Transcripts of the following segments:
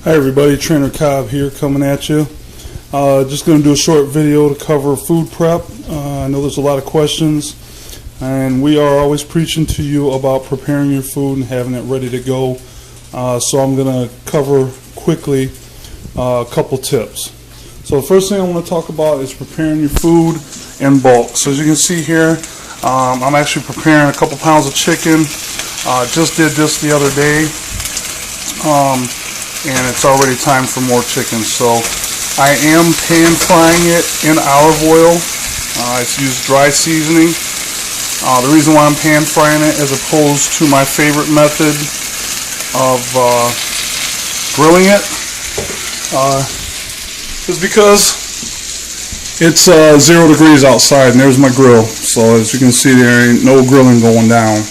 Hi everybody, Trainer Cobb here coming at you. Just going to do a short video to cover food prep. I know there's a lot of questions, and we are always preaching to you about preparing your food and having it ready to go. So I'm going to cover quickly a couple tips. So the first thing I want to talk about is preparing your food in bulk. So as you can see here, I'm actually preparing a couple pounds of chicken. Just did this the other day. And it's already time for more chicken. So I am pan frying it in olive oil. I use dry seasoning. The reason why I'm pan frying it as opposed to my favorite method of grilling it is because it's 0 degrees outside, and there's my grill. So as you can see, there ain't no grilling going down.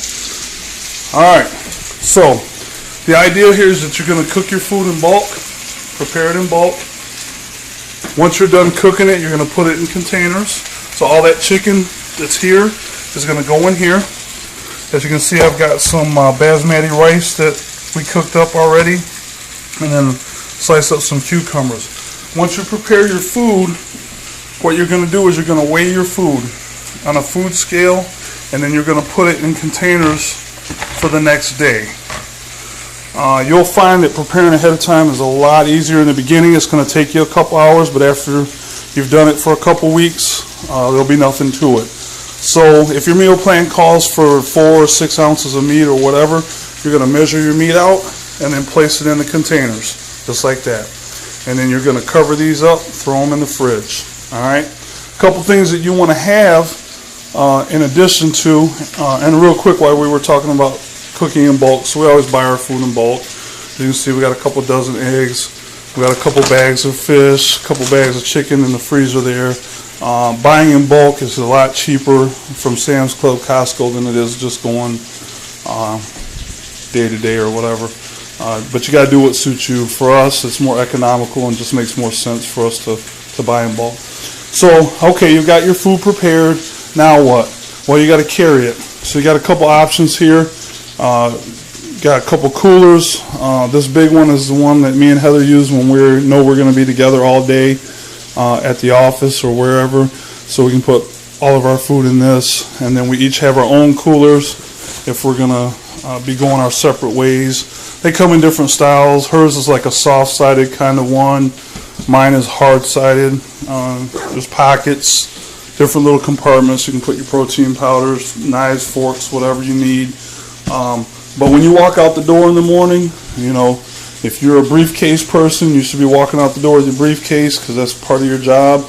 Alright, so the idea here is that you're going to cook your food in bulk, prepare it in bulk. Once you're done cooking it, you're going to put it in containers. So all that chicken that's here is going to go in here. As you can see, I've got some basmati rice that we cooked up already, and then slice up some cucumbers. Once you prepare your food, what you're going to do is you're going to weigh your food on a food scale, and then you're going to put it in containers for the next day. You'll find that preparing ahead of time is a lot easier. In the beginning, it's going to take you a couple hours, but after you've done it for a couple weeks, there'll be nothing to it. So if your meal plan calls for 4 or 6 ounces of meat or whatever, you're going to measure your meat out and then place it in the containers, just like that. And then you're going to cover these up, throw them in the fridge. Alright? A couple things that you want to have in addition to, and real quick while we were talking about cooking in bulk, so we always buy our food in bulk. As you can see, we got a couple dozen eggs, we got a couple bags of fish, a couple bags of chicken in the freezer there. Buying in bulk is a lot cheaper from Sam's Club, Costco than it is just going day to day or whatever. But you got to do what suits you. For us, it's more economical and just makes more sense for us to buy in bulk. So, okay, you've got your food prepared. Now what? Well, you got to carry it. So you got a couple options here. Got a couple coolers. This big one is the one that me and Heather use when we know we're going to be together all day at the office or wherever. So we can put all of our food in this, and then we each have our own coolers if we're going to be going our separate ways. They come in different styles. Hers is like a soft-sided kind of one. Mine is hard-sided. There's pockets, different little compartments. You can put your protein powders, knives, forks, whatever you need. But when you walk out the door in the morning, you know, if you're a briefcase person, you should be walking out the door with your briefcase because that's part of your job.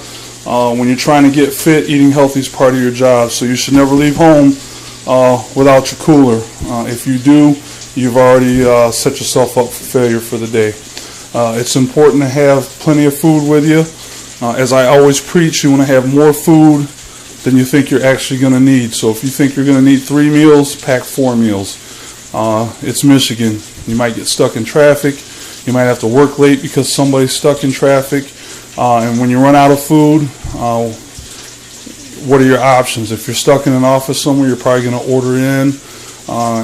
When you're trying to get fit, eating healthy is part of your job. So you should never leave home without your cooler. If you do, you've already set yourself up for failure for the day. It's important to have plenty of food with you. As I always preach, you want to have more food than you think you're actually going to need. So if you think you're going to need 3 meals, pack 4 meals. It's Michigan. You might get stuck in traffic. You might have to work late because somebody's stuck in traffic. And when you run out of food, what are your options? If you're stuck in an office somewhere, you're probably going to order in.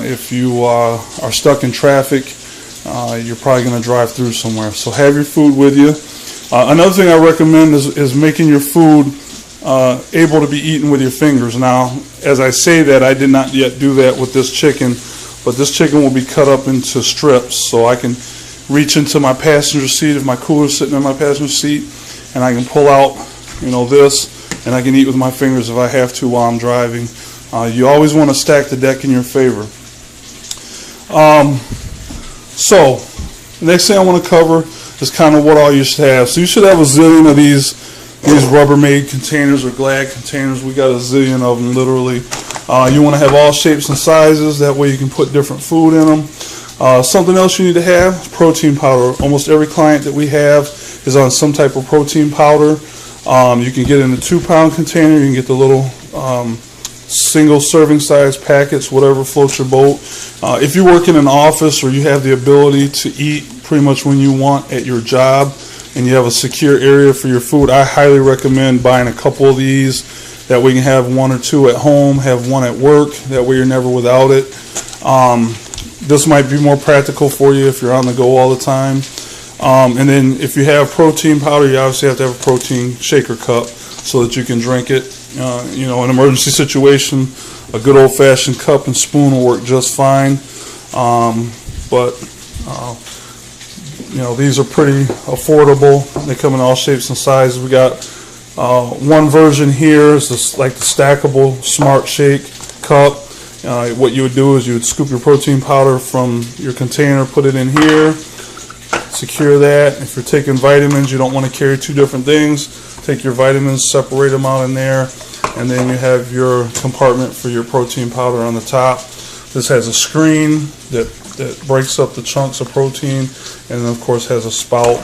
If you are stuck in traffic, you're probably going to drive through somewhere. So have your food with you. Another thing I recommend is making your food able to be eaten with your fingers. Now, as I say that, I did not yet do that with this chicken, but this chicken will be cut up into strips, so I can reach into my passenger seat if my cooler's sitting in my passenger seat, and I can pull out, you know, this, and I can eat with my fingers if I have to while I'm driving. You always want to stack the deck in your favor. So, the next thing I want to cover is kind of what all you should have. So you should have a zillion of these Rubbermaid containers or Glad containers. We got a zillion of them, literally. You want to have all shapes and sizes. That way you can put different food in them. Something else you need to have is protein powder. Almost every client that we have is on some type of protein powder. You can get in a 2-pound container. You can get the little single serving size packets, whatever floats your boat. If you work in an office or you have the ability to eat pretty much when you want at your job, and you have a secure area for your food, I highly recommend buying a couple of these. That way you can have 1 or 2 at home, have 1 at work. That way you're never without it. This might be more practical for you if you're on the go all the time. And then if you have protein powder, you obviously have to have a protein shaker cup so that you can drink it. In an emergency situation, a good old-fashioned cup and spoon will work just fine. These are pretty affordable. They come in all shapes and sizes. We got one version here is this, like the stackable Smart Shake cup. What you would do is you would scoop your protein powder from your container, put it in here, secure that. If you're taking vitamins, you don't want to carry two different things. Take your vitamins, separate them out in there, and then you have your compartment for your protein powder on the top. This has a screen that breaks up the chunks of protein, and then of course has a spout.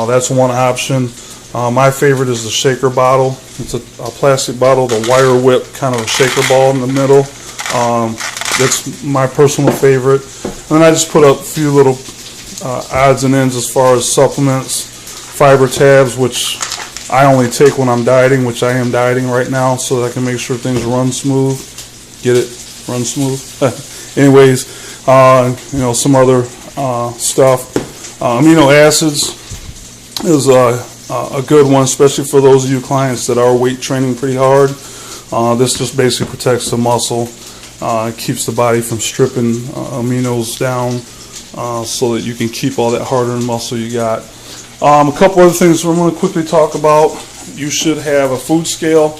That's one option. My favorite is the shaker bottle. It's a plastic bottle, the wire whip kind of a shaker ball in the middle. That's my personal favorite. And then I just put up a few little odds and ends as far as supplements, fiber tabs, which I only take when I'm dieting, which I am dieting right now, so that I can make sure things run smooth. Get it? Run smooth? Anyways, some other stuff. Amino acids is a good one, especially for those of you clients that are weight training pretty hard. This just basically protects the muscle. It keeps the body from stripping aminos down so that you can keep all that hard-earned muscle you got. A couple other things I'm going to quickly talk about. You should have a food scale.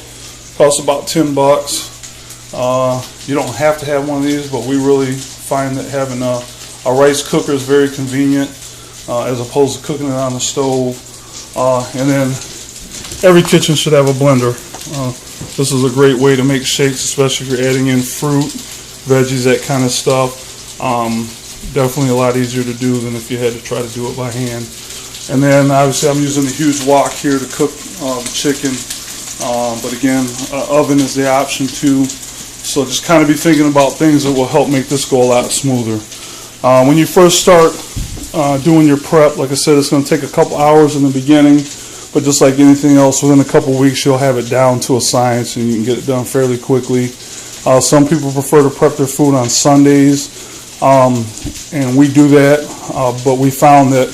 Costs about $10. You don't have to have one of these, but we really find that having a rice cooker is very convenient as opposed to cooking it on the stove. And then every kitchen should have a blender. This is a great way to make shakes, especially if you're adding in fruit, veggies, that kind of stuff. Definitely a lot easier to do than if you had to try to do it by hand. And then obviously I'm using a huge wok here to cook the chicken. But again, oven is the option too. So just kind of be thinking about things that will help make this go a lot smoother. When you first start doing your prep, like I said, it's going to take a couple hours in the beginning, but just like anything else, within a couple weeks you'll have it down to a science and you can get it done fairly quickly. Some people prefer to prep their food on Sundays, and we do that, but we found that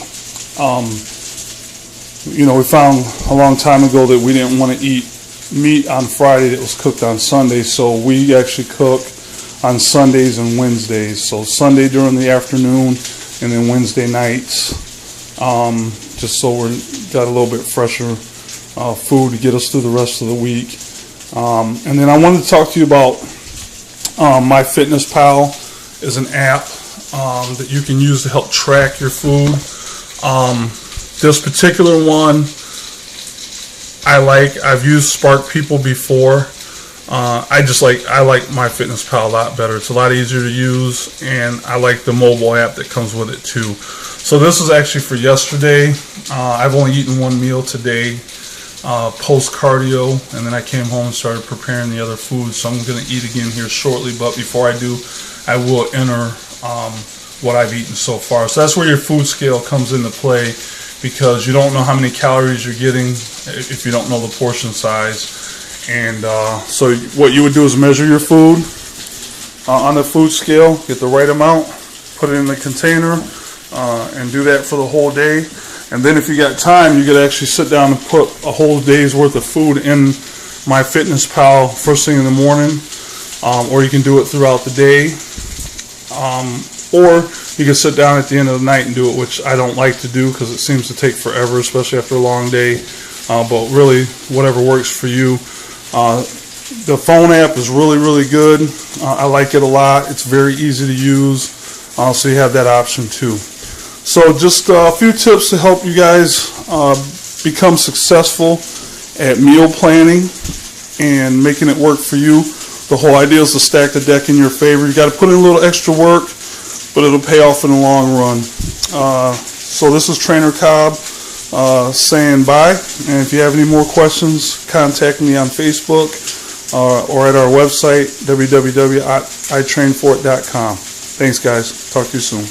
we found a long time ago that we didn't want to eat meat on Friday that was cooked on Sunday, so we actually cook on Sundays and Wednesdays. So Sunday during the afternoon and then Wednesday nights, just so we got a little bit fresher food to get us through the rest of the week. And then I wanted to talk to you about MyFitnessPal is an app that you can use to help track your food. This particular one I've used Spark People before. I like MyFitnessPal a lot better. It's a lot easier to use, and I like the mobile app that comes with it too. So this is actually for yesterday. I've only eaten one meal today, post cardio, and then I came home and started preparing the other food. So I'm going to eat again here shortly, but before I do, I will enter what I've eaten so far. So that's where your food scale comes into play, because you don't know how many calories you're getting if you don't know the portion size. And so what you would do is measure your food on the food scale, get the right amount, put it in the container, and do that for the whole day. And then if you got time, you could actually sit down and put a whole day's worth of food in MyFitnessPal first thing in the morning, or you can do it throughout the day. Or you can sit down at the end of the night and do it, which I don't like to do because it seems to take forever, especially after a long day. But really, whatever works for you. The phone app is really, really good. I like it a lot. It's very easy to use, so you have that option too. So just a few tips to help you guys become successful at meal planning and making it work for you. The whole idea is to stack the deck in your favor. You got to put in a little extra work, but it'll pay off in the long run. So this is Trainer Cobb saying bye. And if you have any more questions, contact me on Facebook or at our website, www.itrainfort.com. Thanks, guys. Talk to you soon.